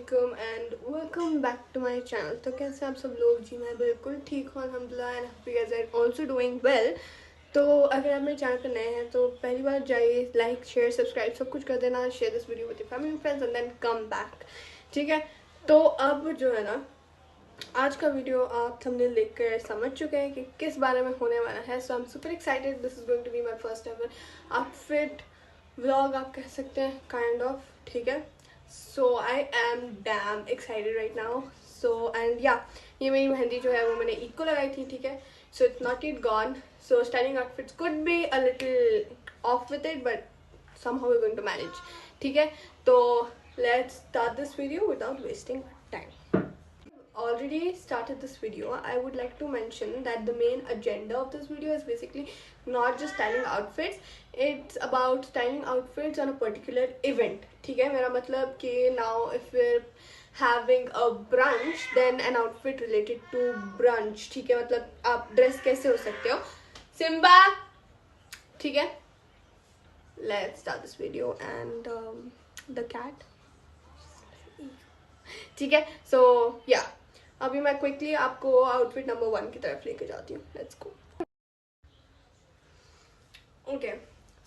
अस्सलामुअलैकुम and welcome back to my channel. तो कैसे आप सब लोग? जी मैं बिल्कुल ठीक हूँ अल्हम्दुलिल्लाह and hope you guys are also doing well. तो अगर आप मेरे चैनल पर नए हैं तो पहली बार जाइए, लाइक शेयर सब्सक्राइब सब कुछ कर देना, share this video with your family friends and then come back. ठीक है, तो अब जो है ना, आज का वीडियो आप थंबनेल देखकर समझ चुके हैं कि किस बारे में होने वाला है। So I am super excited. This is going to be my first ever outfit vlog आप कह सकते हैं, काइंड ऑफ। ठीक है, so I am damn excited right now. So and yeah, ये मेरी मेहंदी जो है वो मैंने ईद को लगाई थी। ठीक है, so it's not it gone. So styling outfits could be a little of with it but somehow we're going to manage. ठीक है, तो let's start this video without wasting time. Already started this video. I would like to mention that the main agenda of this video is basically not just styling outfits, it's about styling outfits on a particular event. ठीक है, मेरा मतलब कि now if we're having a brunch then an outfit related to brunch. ठीक है, मतलब आप dress कैसे हो सकते हो सिम्बा। ठीक है, let's start this video and the cat. ठीक है, सो या अभी मैं क्विकली आपको आउटफिट नंबर 1 की तरफ लेके जाती हूँ। Let's go. Okay,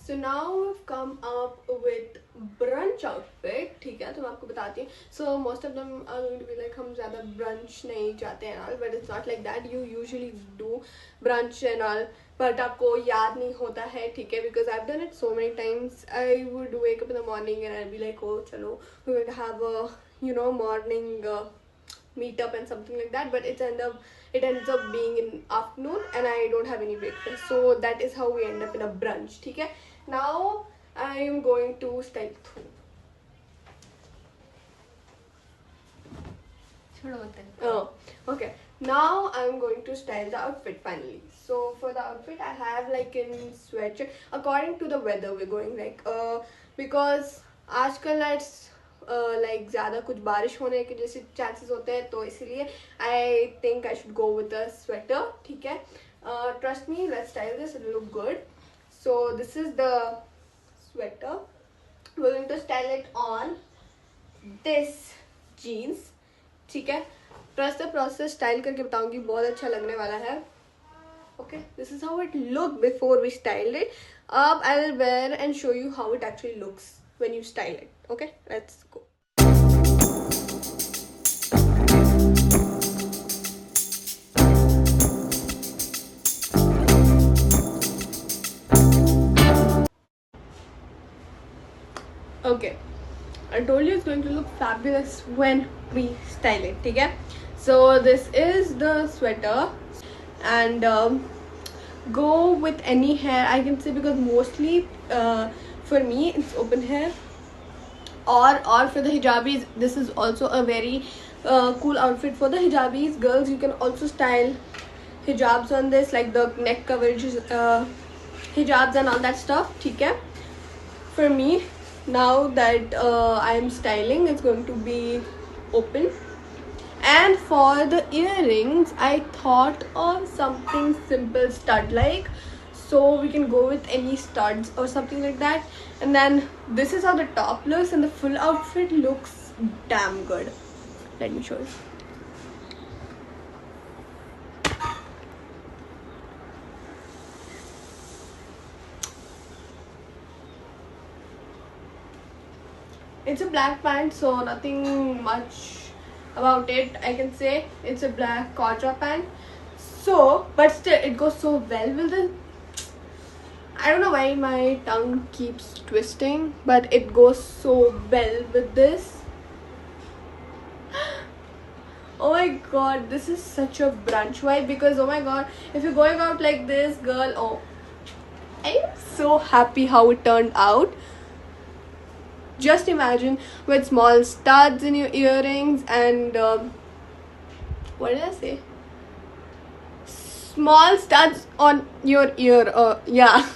so now we come up with brunch outfit. ठीक है, तो मैं आपको बताती हूँ। So most of them are going to be like हम ज़्यादा ब्रंच नहीं जाते हैं all, but it's not like that. You usually do brunch and all but आपको याद नहीं होता है। ठीक है, because I have done it so many times. I would wake up in the morning and I be like oh चलो we will have a morning meet up and something like that, but it ends up being in afternoon and I don't have any breakfast, so that is how we end up in a brunch. ठीक है, now I am going to style through. Okay, now I'm going to style the outfit finally. So for the outfit I have like in sweatshirt according to the weather we're going like because आजकल it's like ज़्यादा कुछ बारिश होने के जैसे chances होते हैं, तो इसीलिए I think I should go with a sweater. ठीक है, trust me, let's style this, it will look good. So this is the sweater. We are going to style it on this jeans. ठीक है, trust the process, style करके बताऊंगी, बहुत अच्छा लगने वाला है. Okay, this is how it look before we style it. अब I will wear and show you how it actually looks when you style it. Okay, let's go. Okay, I told you it's going to look fabulous when we style it. ठीक है, so this is the sweater and go with any hair I can say, because mostly for me it's open hair, or for the hijabis this is also a very cool outfit. For the hijabis girls, you can also style hijabs on this, like the neck coverage hijabs and all that stuff. ठीक है, for me now that I am styling, it's going to be open. And for the earrings I thought of something simple stud like, so we can go with any studs or something like that. And then this is how the top looks and the full outfit looks damn good. Let me show you. It's a black pant, so nothing much about it. I can say it's a black quadra pant, so but still it goes so well with the, I don't know why my tongue keeps twisting, but it goes so well with this. Oh my god, this is such a brunch vibe, because oh my god, if you're going out like this, girl, oh, I am so happy how it turned out. Just imagine with small studs in your earrings and what did I say? Small studs on your ear. Yeah.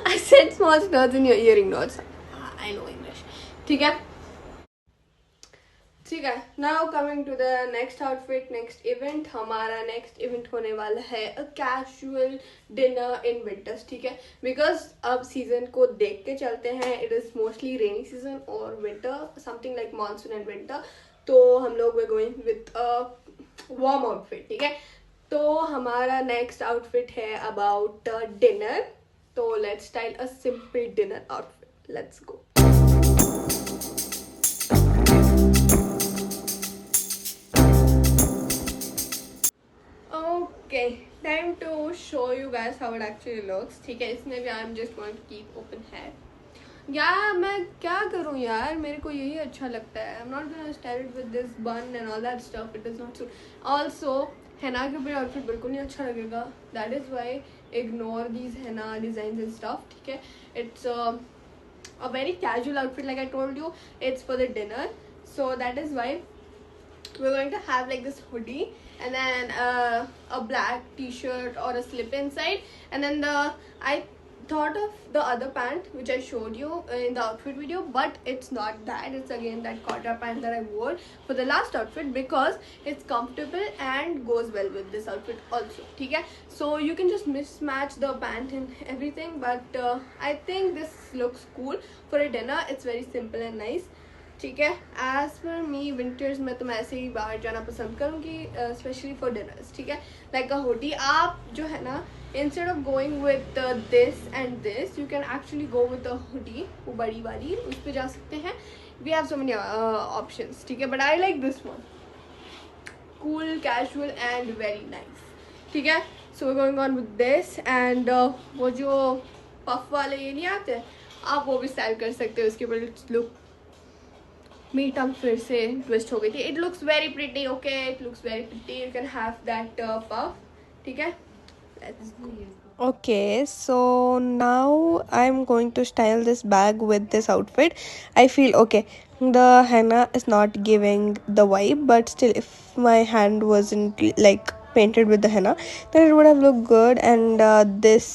I said small studs in your earring notes. I know English. ठीक है, ठीक है. Now coming to the next outfit, next event. हमारा next event होने वाला है a casual dinner in winters. ठीक है, बिकॉज अब सीजन को देख के चलते हैं. It is mostly rainy season और winter, something like monsoon and winter. तो हम लोग we going with a warm outfit. ठीक है, तो हमारा नेक्स्ट आउटफिट है अबाउट डिनर. तो let's style a simple dinner outfit. Let's go. Okay, time to show you guys how it actually looks. ठीक है, इसमें भी I'm just going to keep open hair. यार मैं क्या करूँ यार, मेरे को यही अच्छा लगता है. I'm not gonna style it with this bun and all that stuff. It does not suit. Also, henna के ऊपर outfit बिल्कुल नहीं अच्छा लगेगा. That is why ignore these henna designs and stuff. ठीक है, it's a very casual outfit like I told you. It's for the dinner, so that is why we're going to have like this hoodie and then a black t-shirt or a slip inside, and then I thought of the other pant which I showed you in the outfit video, but it's not that. It's again that Quadra pant that I wore for the last outfit because it's comfortable and goes well with this outfit also. Okay, so you can just mismatch the pant and everything, but I think this looks cool for a dinner. It's very simple and nice. ठीक है, as per मी winters में तो मैं ऐसे ही बाहर जाना पसंद करूँगी, स्पेशली फॉर डिनर्स. ठीक है, लाइक अ हुडी. आप जो है ना, instead of going with this and this, you can actually go with a hoodie, वो बड़ी वाली, उस पर जा सकते हैं. We have so many options. ठीक है, but I like this one. Cool, casual and very nice. ठीक है, so we going on with this. And वो जो पफ वाले ये नहीं आते, आप वो भी स्टाइल कर सकते हो इसके ऊपर. लुक, मेरी टंग फिर से ट्विस्ट हो गई थी. It looks very pretty. Okay, it looks very pretty. You can have that puff. ठीक है, let's go. Okay, so now I'm going to style this bag with this outfit. I feel okay. The henna is not giving the vibe, but still, if my hand wasn't like painted with the henna, then it would have looked good. And this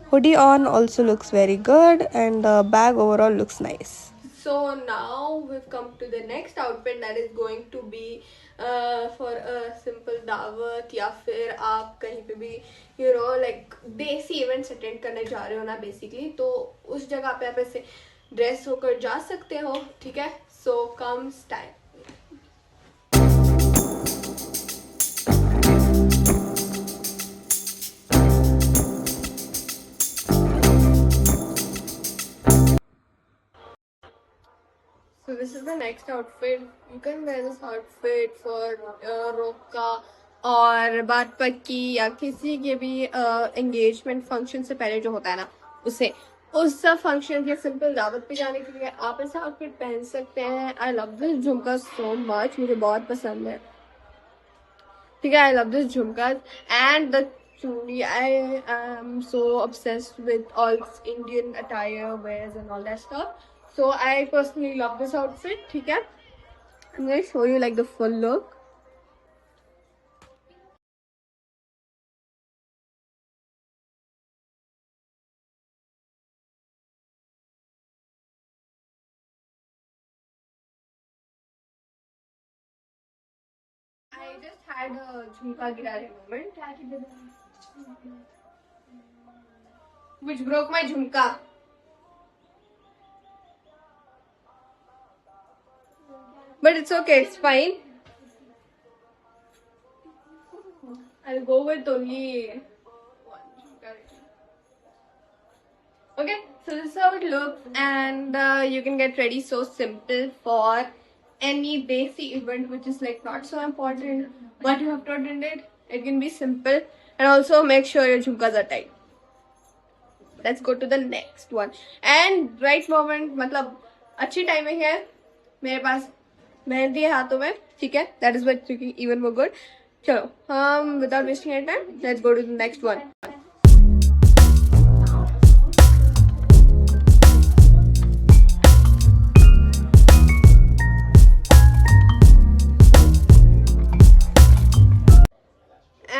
hoodie on also looks very good, and the bag overall looks nice. So now we've come to the next outfit that is going to be for a simple दावत, या फिर आप कहीं पे भी you know like देसी events attend करने जा रहे हो ना बेसिकली, तो उस जगह पे आप ऐसे ड्रेस होकर जा सकते हो. ठीक है, सो कम style. So this is the next outfit. You can wear this outfit for रोका और बात पक्की या किसी के भी एंगेजमेंट फंक्शन से पहले जो होता है ना, उसे उस सब फंक्शन या सिंपल दावत पे जाने के लिए आप ऐसा आउटफिट पहन सकते हैं. आई लव दिस झुमका सो मच, मुझे बहुत पसंद है. ठीक है, आई लव दिस झुमका एंड द चूड़ी. I am so obsessed with all Indian attire wears and all that stuff. So I personally love this outfit. ठीक है, I'm going to show you like the full look. I just had a jhumka girare moment which broke my jhumka. But it's okay, it's fine. I'll go with only one jhumka. Okay, so this is how it looks, and you can get ready so simple for any desi event which is like not so important, but you have to attend it. It can be simple, and also make sure your jhumkas are tight. Let's go to the next one. And right moment, मतलब अच्छी timing है. मेरे पास मेहंदी है हाथों में. ठीक है, that is what looking even more good. चलो, without wasting any time, let's go to the next one.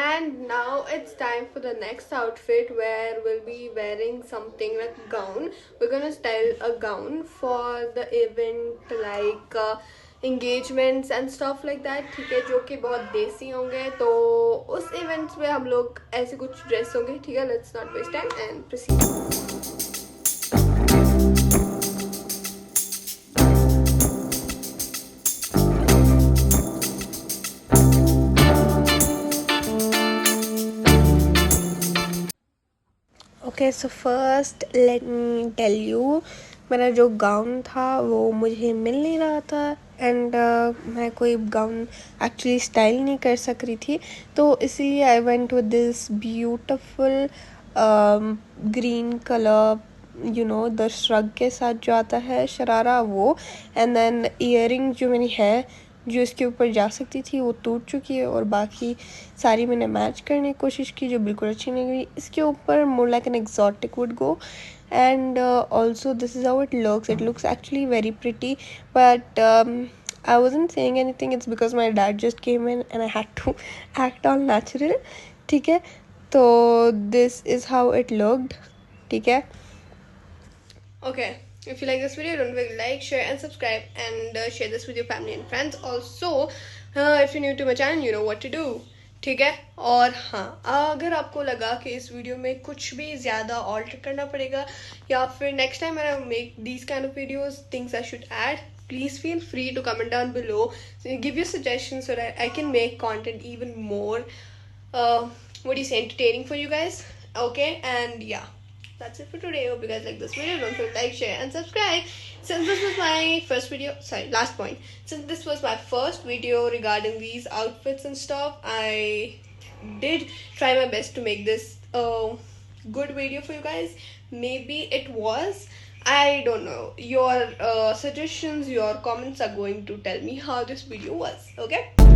And now it's time for the next outfit where we'll be wearing something like gown. We're gonna style a gown for the event, like engagements and stuff like that, ठीक है, जो कि बहुत देसी होंगे, तो उस events में हम लोग ऐसे कुछ ड्रेस होंगे, ठीक है। Let's not waste time and proceed. Okay so first let me tell you, मेरा जो गाउन था वो मुझे मिल नहीं रहा था एंड मैं कोई गाउन एक्चुअली स्टाइल नहीं कर सक रही थी, तो इसीलिए I went with this beautiful green colour, you know the shrug के साथ जो आता है शरारा वो, एंड देन ईयरिंग जो मेरी है जो इसके ऊपर जा सकती थी वो टूट चुकी है, और बाकी सारी मैंने मैच करने की कोशिश की जो बिल्कुल अच्छी नहीं गई। इसके ऊपर more like an exotic would go, and also this is how it looks actually very pretty, but I wasn't saying anything, it's because my dad just came in and I had to act all natural, ठीक है। तो this is how it looked, ठीक है। Okay, if you like this video, don't forget to like, share and subscribe, and share this with your family and friends. Also, if you're new to my channel, you know what to do, ठीक है। और हाँ, अगर आपको लगा कि इस video में कुछ भी ज़्यादा ऑल्टर करना पड़ेगा, या फिर next time I make these kind of videos things I should add, please feel free to comment down below, so give your suggestions so that I can make content even more what do you say, entertaining for you guys. Okay, and yeah, that's it for today. Hope you guys like this video. Don't forget to like, share and subscribe. Since this was my first video, sorry, last point, since this was my first video regarding these outfits and stuff, I did try my best to make this a good video for you guys. Maybe it was, I don't know. Your suggestions, your comments are going to tell me how this video was. Okay.